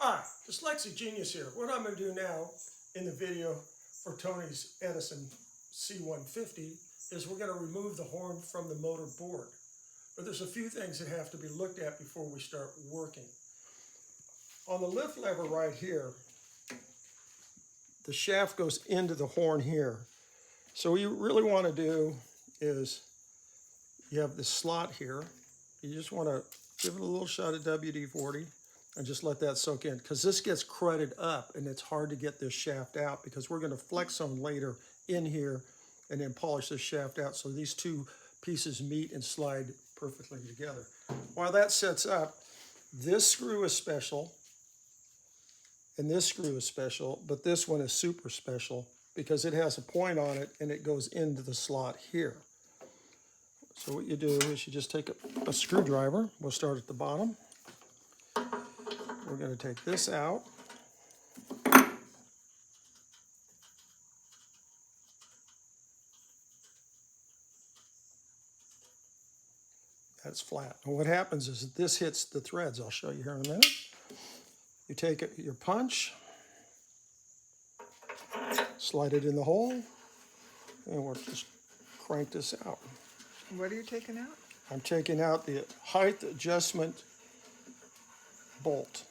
Hi, Dyslexic Genius here. What I'm going to do now in the video for Tony's Edison C-150 is we're going to remove the horn from the motor board. But there's a few things that have to be looked at before we start working. On the lift lever right here, the shaft goes into the horn here. So what you really want to do is you have this slot here. You just want to give it a little shot of WD-40 and just let that soak in, because this gets crudted up and it's hard to get this shaft out, because we're going to flex some later in here and then polish this shaft out so these two pieces meet and slide perfectly together. While that sets up, this screw is special and this screw is special, but this one is super special because it has a point on it and it goes into the slot here. So what you do is you just take a screwdriver. We'll start at the bottom. We're going to take this out. That's flat. And what happens is this hits the threads. I'll show you here in a minute. You take your punch, slide it in the hole, and we'll just crank this out. What are you taking out? I'm taking out the height adjustment bolt.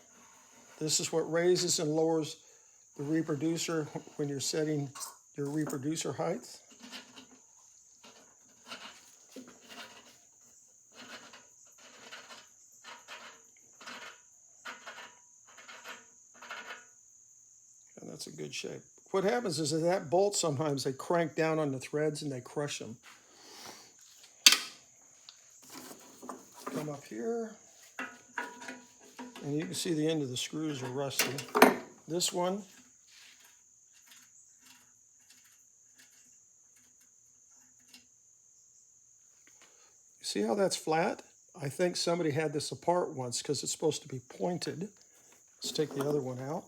This is what raises and lowers the reproducer when you're setting your reproducer height. And that's a good shape. What happens is that bolt, sometimes they crank down on the threads and they crush them. Come up here, and you can see the end of the screws are rusty. This one, you see how that's flat? I think somebody had this apart once because it's supposed to be pointed. Let's take the other one out.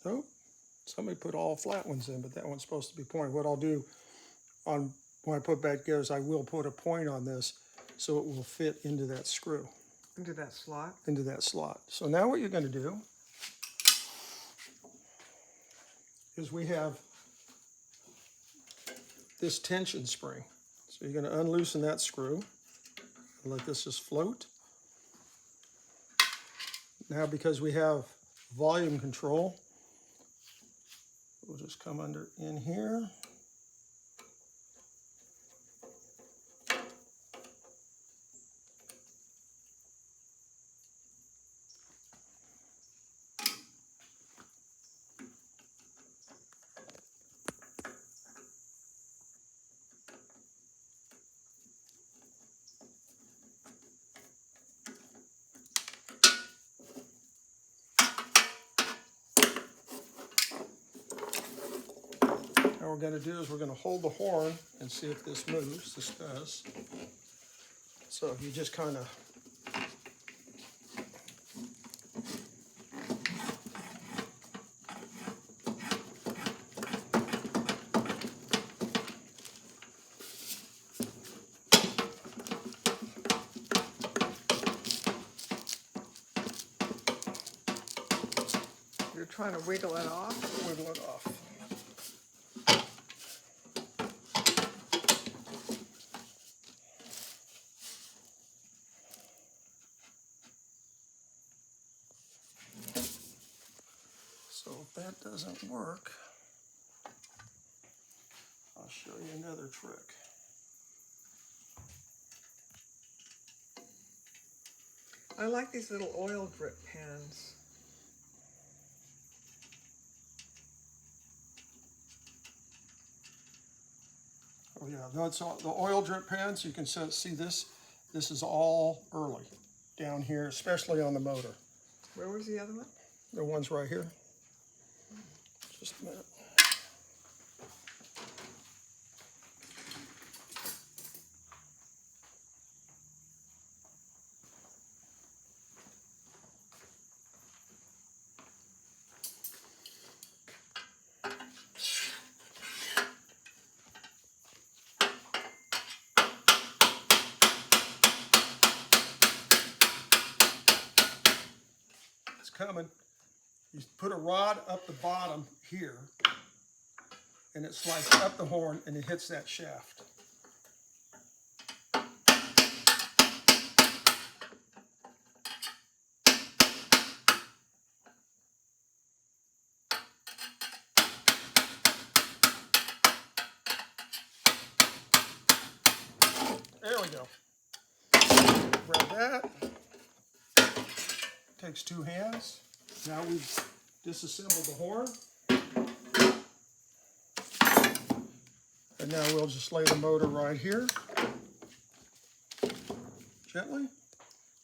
Oh, somebody put all flat ones in, but that one's supposed to be pointed. What I'll do when I put back together is I will put a point on this so it will fit into that screw. Into that slot? Into that slot. So now what you're going to do is we have this tension spring. So you're going to unloosen that screw and let this just float. Now, because we have volume control, we'll just come under in here. What we're going to do is we're going to hold the horn and see if this moves. This does. So you just kind of You're trying to wiggle it off? wiggle it off. So if that doesn't work, I'll show you another trick. I like these little oil drip pans. Oh yeah, that's all, the oil drip pans. You can see this. This is all early down here, especially on the motor. Where was the other one? The one's right here. Just a minute. put a rod up the bottom here, and it slides up the horn and it hits that shaft. There we go. Grab that. Takes 2 hands. Now we've disassembled the horn. And now we'll just lay the motor right here. Gently.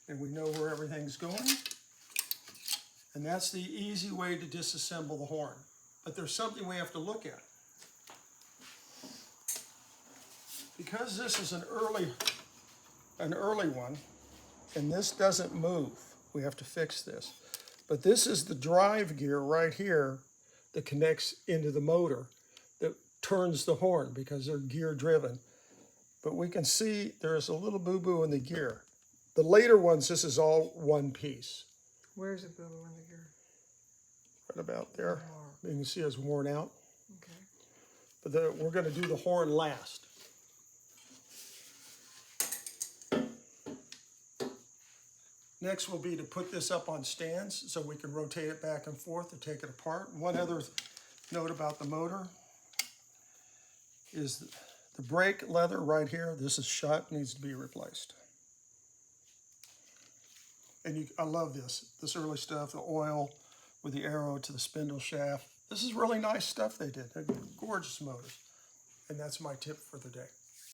And we know where everything's going. And that's the easy way to disassemble the horn. But there's something we have to look at. Because this is an early one, and this doesn't move, we have to fix this. But this is the drive gear right here that connects into the motor that turns the horn because they're gear driven. But we can see there's a little boo-boo in the gear. The later ones, this is all one piece. Where's the boo-boo in the gear? Right about there. You can see it's worn out. Okay. But we're going to do the horn last. Next will be to put this up on stands so we can rotate it back and forth to take it apart. One other note about the motor is the brake leather right here. This is shot, needs to be replaced. And I love this early stuff, the oil with the arrow to the spindle shaft. This is really nice stuff they did. They're gorgeous motors. And that's my tip for the day.